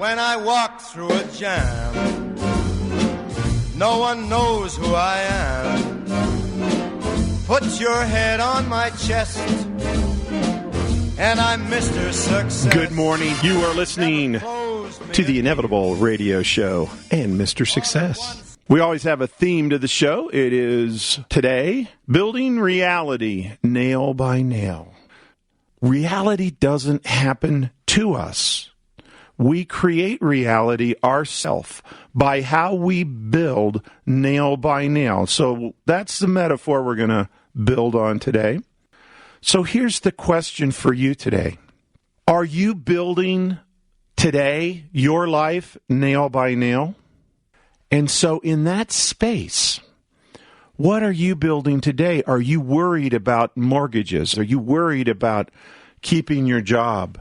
when I walk through a jam. No one knows who I am. Put your head on my chest, and I'm Mr. Success. Good morning. You are listening to the Inevitable Radio Show and Mr. Success. We always have a theme to the show. It is today, building reality nail by nail. Reality doesn't happen to us. We create reality ourselves by how we build nail by nail. So that's the metaphor we're going to build on today. So here's the question for you today. Are you building today your life nail by nail? And so in that space, what are you building today? Are you worried about mortgages? Are you worried about keeping your job?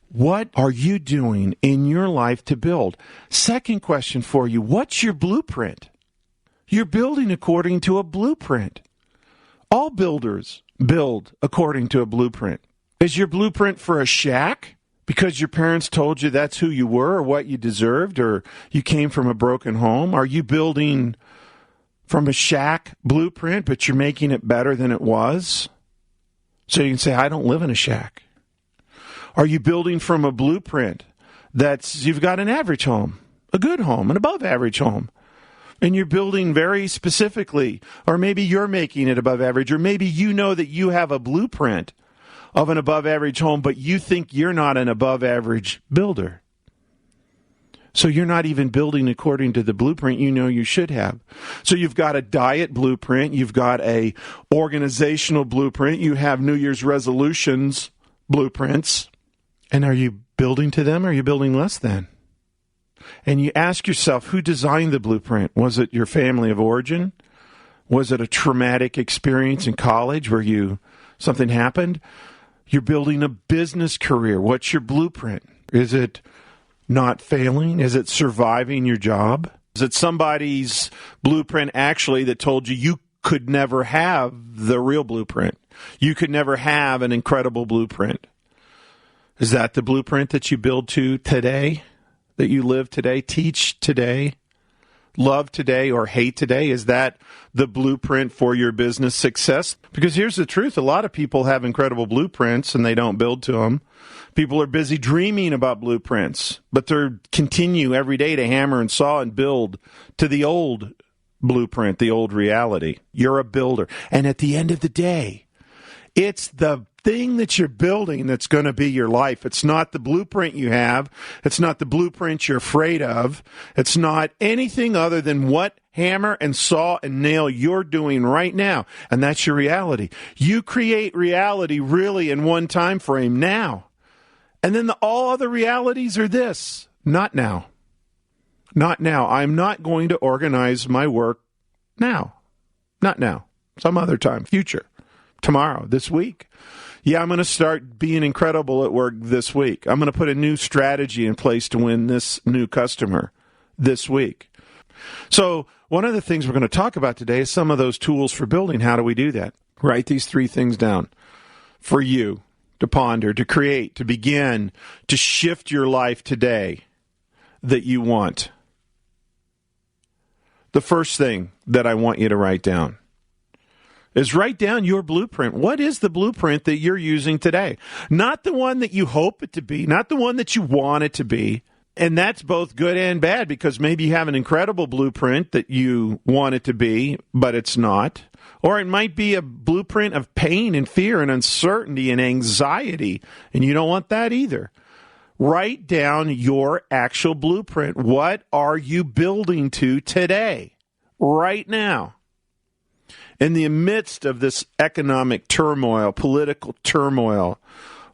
What are you doing in your life to build? Second question for you, what's your blueprint? You're building according to a blueprint. All builders build according to a blueprint. Is your blueprint for a shack because your parents told you that's who you were or what you deserved, or you came from a broken home? Are you building from a shack blueprint, but you're making it better than it was? So you can say, I don't live in a shack. Are you building from a blueprint that's, you've got an average home, a good home, an above average home, and you're building very specifically, or maybe you're making it above average, or maybe you know that you have a blueprint of an above average home, but you think you're not an above average builder. So you're not even building according to the blueprint you know you should have. So you've got a diet blueprint, you've got a organizational blueprint, you have New Year's resolutions blueprints. And are you building to them, or are you building less than? And you ask yourself, who designed the blueprint? Was it your family of origin? Was it a traumatic experience in college where something happened? You're building a business career. What's your blueprint? Is it not failing? Is it surviving your job? Is it somebody's blueprint actually that told you could never have the real blueprint? You could never have an incredible blueprint. Is that the blueprint that you build to today, that you live today, teach today, love today, or hate today? Is that the blueprint for your business success? Because here's the truth. A lot of people have incredible blueprints and they don't build to them. People are busy dreaming about blueprints, but they continue every day to hammer and saw and build to the old blueprint, the old reality. You're a builder. And at the end of the day, it's the thing that you're building that's going to be your life. It's not the blueprint you have. It's not the blueprint you're afraid of. It's not anything other than what hammer and saw and nail you're doing right now. And that's your reality. You create reality really in one time frame now. And then all other realities are this. Not now. Not now. I'm not going to organize my work now. Not now. Some other time. Future. Tomorrow. This week. Yeah, I'm going to start being incredible at work this week. I'm going to put a new strategy in place to win this new customer this week. So one of the things we're going to talk about today is some of those tools for building. How do we do that? Write these 3 things down for you to ponder, to create, to begin, to shift your life today that you want. The first thing that I want you to write down is write down your blueprint. What is the blueprint that you're using today? Not the one that you hope it to be, not the one that you want it to be. And that's both good and bad, because maybe you have an incredible blueprint that you want it to be, but it's not. Or it might be a blueprint of pain and fear and uncertainty and anxiety, and you don't want that either. Write down your actual blueprint. What are you building to today, right now? In the midst of this economic turmoil, political turmoil,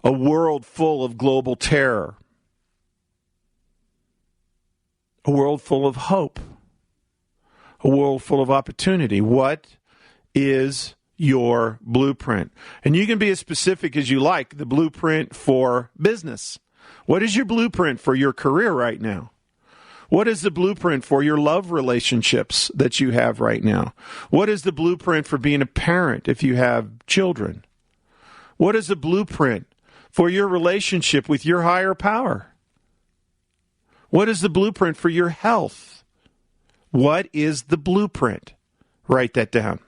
a world full of global terror, a world full of hope, a world full of opportunity, what is your blueprint? And you can be as specific as you like, the blueprint for business. What is your blueprint for your career right now? What is the blueprint for your love relationships that you have right now? What is the blueprint for being a parent if you have children? What is the blueprint for your relationship with your higher power? What is the blueprint for your health? What is the blueprint? Write that down.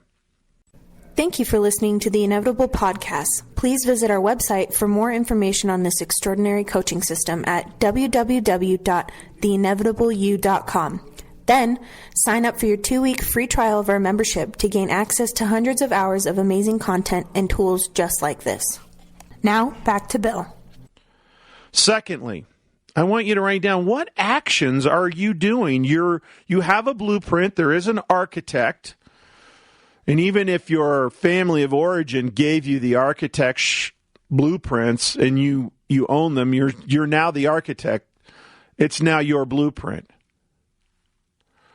Thank you for listening to the Inevitable Podcast. Please visit our website for more information on this extraordinary coaching system at www.theinevitableyou.com. Then, sign up for your 2-week free trial of our membership to gain access to hundreds of hours of amazing content and tools just like this. Now, back to Bill. Secondly, I want you to write down, what actions are you doing? You have a blueprint. There is an architect. And even if your family of origin gave you the architect's blueprints and you own them, you're now the architect. It's now your blueprint.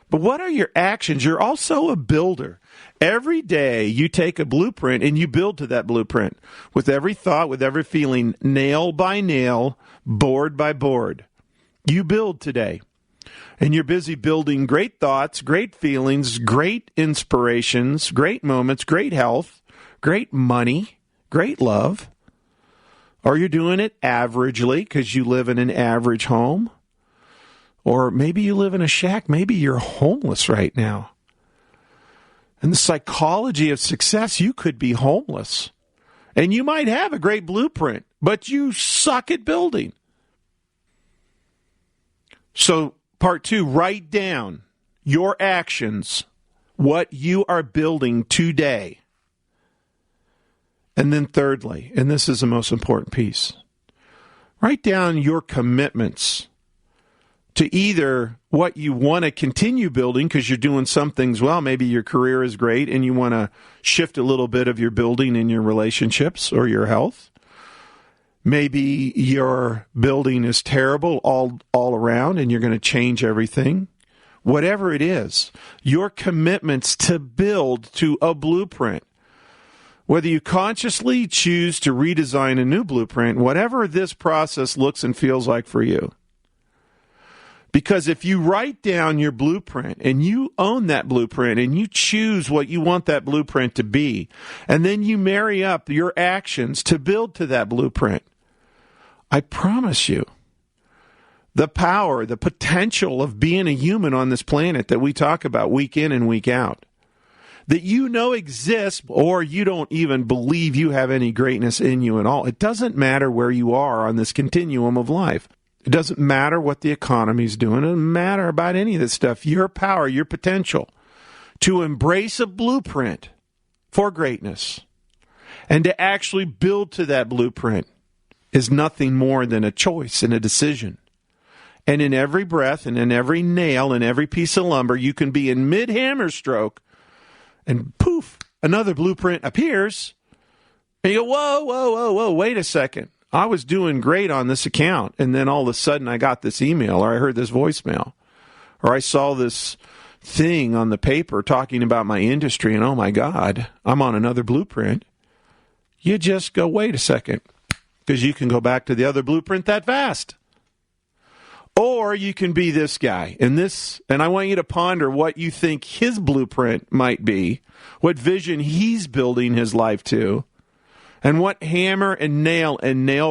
But what are your actions? You're also a builder. Every day you take a blueprint and you build to that blueprint with every thought, with every feeling, nail by nail, board by board. You build today. And you're busy building great thoughts, great feelings, great inspirations, great moments, great health, great money, great love. Or you're doing it averagely because you live in an average home. Or maybe you live in a shack. Maybe you're homeless right now. In the psychology of success, you could be homeless. And you might have a great blueprint, but you suck at building. So, part 2, write down your actions, what you are building today. And then thirdly, and this is the most important piece, write down your commitments to either what you want to continue building because you're doing some things well. Maybe your career is great and you want to shift a little bit of your building in your relationships or your health. Maybe your building is terrible all around and you're going to change everything. Whatever it is, your commitments to build to a blueprint. Whether you consciously choose to redesign a new blueprint, whatever this process looks and feels like for you. Because if you write down your blueprint and you own that blueprint and you choose what you want that blueprint to be, and then you marry up your actions to build to that blueprint, I promise you, the power, the potential of being a human on this planet that we talk about week in and week out, that you know exists or you don't even believe you have any greatness in you at all. It doesn't matter where you are on this continuum of life. It doesn't matter what the economy's doing. It doesn't matter about any of this stuff. Your power, your potential to embrace a blueprint for greatness and to actually build to that blueprint is nothing more than a choice and a decision. And in every breath and in every nail and every piece of lumber, you can be in mid-hammer stroke and poof, another blueprint appears. And you go, whoa, wait a second. I was doing great on this account, and then all of a sudden I got this email, or I heard this voicemail, or I saw this thing on the paper talking about my industry, and oh my God, I'm on another blueprint. You just go, wait a second, because you can go back to the other blueprint that fast. Or you can be this guy, and I want you to ponder what you think his blueprint might be, what vision he's building his life to, and what hammer and nail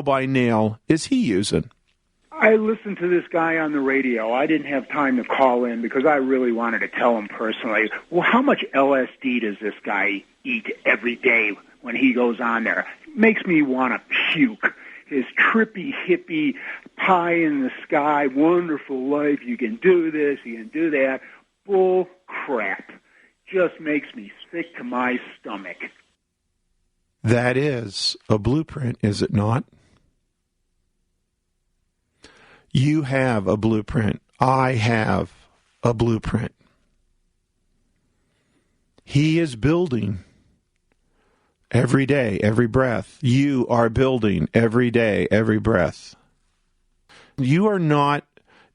by nail is he using? I listened to this guy on the radio. I didn't have time to call in because I really wanted to tell him personally, well, how much LSD does this guy eat every day when he goes on there? It makes me want to puke. His trippy, hippie, pie in the sky, wonderful life, you can do this, you can do that. Bull crap. Just makes me sick to my stomach. That is a blueprint, is it not? You have a blueprint. I have a blueprint. He is building every day, every breath. You are building every day, every breath. You are not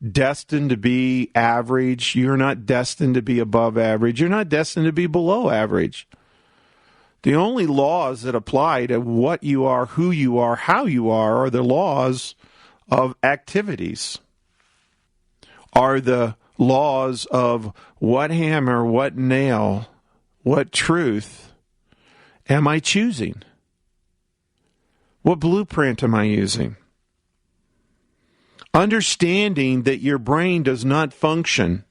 destined to be average. You're not destined to be above average. You're not destined to be below average. The only laws that apply to what you are, who you are, how you are the laws of activities, are the laws of what hammer, what nail, what truth am I choosing? What blueprint am I using? Understanding that your brain does not function.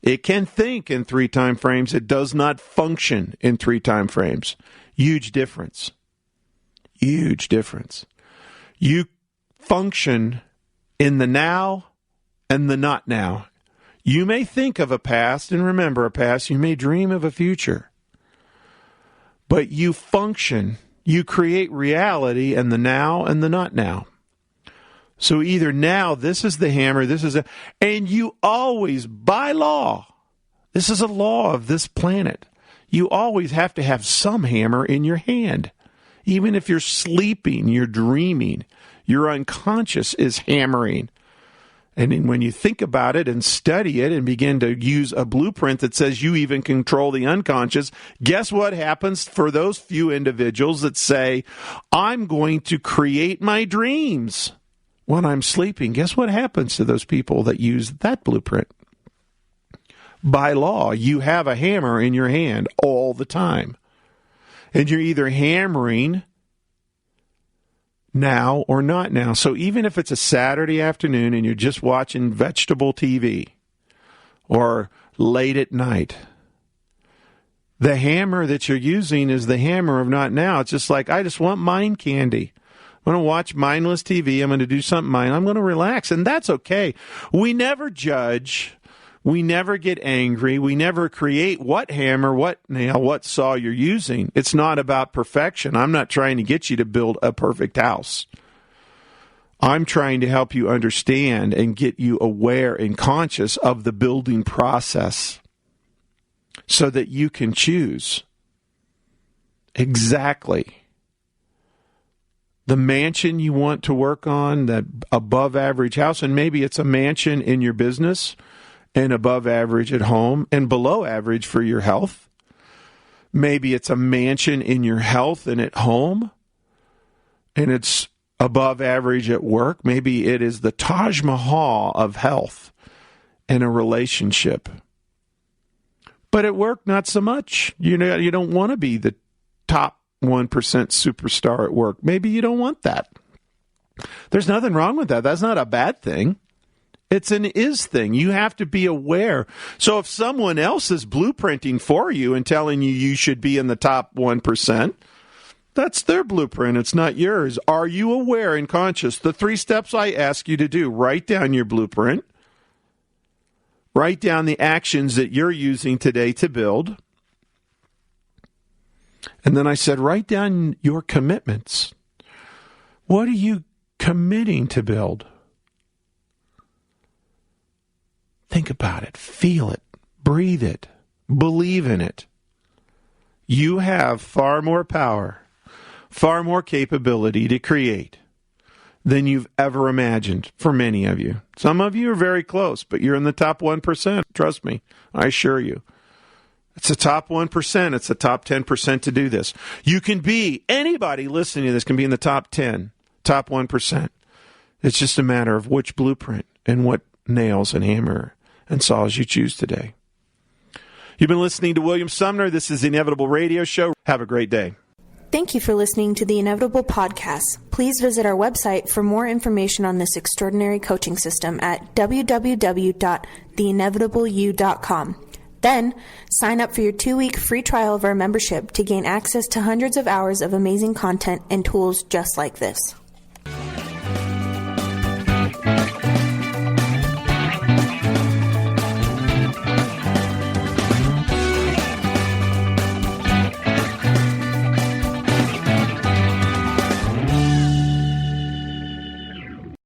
It can think in 3 time frames. It does not function in 3 time frames. Huge difference. Huge difference. You function in the now and the not now. You may think of a past and remember a past. You may dream of a future. But you function. You create reality in the now and the not now. So either now, this is the hammer, and you always, by law, this is a law of this planet, you always have to have some hammer in your hand. Even if you're sleeping, you're dreaming, your unconscious is hammering. And when you think about it and study it and begin to use a blueprint that says you even control the unconscious, guess what happens for those few individuals that say, I'm going to create my dreams when I'm sleeping? Guess what happens to those people that use that blueprint? By law, you have a hammer in your hand all the time. And you're either hammering now or not now. So even if it's a Saturday afternoon and you're just watching vegetable TV or late at night, the hammer that you're using is the hammer of not now. It's just like, I just want mind candy. I'm going to watch mindless TV. I'm going to do something I'm going to relax, and that's okay. We never judge. We never get angry. We never create what hammer, what nail, what saw you're using. It's not about perfection. I'm not trying to get you to build a perfect house. I'm trying to help you understand and get you aware and conscious of the building process so that you can choose exactly the mansion you want to work on, that above average house, and maybe it's a mansion in your business and above average at home and below average for your health. Maybe it's a mansion in your health and at home and it's above average at work. Maybe it is the Taj Mahal of health and a relationship. But at work, not so much. You don't want to be the top 1% superstar at work. Maybe you don't want that. There's nothing wrong with that. That's not a bad thing. It's an is thing. You have to be aware. So if someone else is blueprinting for you and telling you should be in the top 1%, that's their blueprint. It's not yours. Are you aware and conscious? The 3 steps I ask you to do: write down your blueprint. Write down the actions that you're using today to build. And then I said, write down your commitments. What are you committing to build? Think about it. Feel it. Breathe it. Believe in it. You have far more power, far more capability to create than you've ever imagined for many of you. Some of you are very close, but you're in the top 1%. Trust me, I assure you. It's the top 1%. It's the top 10% to do this. You can be, anybody listening to this can be in the top 10, top 1%. It's just a matter of which blueprint and what nails and hammer and saws you choose today. You've been listening to William Sumner. This is the Inevitable Radio Show. Have a great day. Thank you for listening to the Inevitable Podcast. Please visit our website for more information on this extraordinary coaching system at www.theinevitableyou.com. Then, sign up for your 2-week free trial of our membership to gain access to hundreds of hours of amazing content and tools just like this.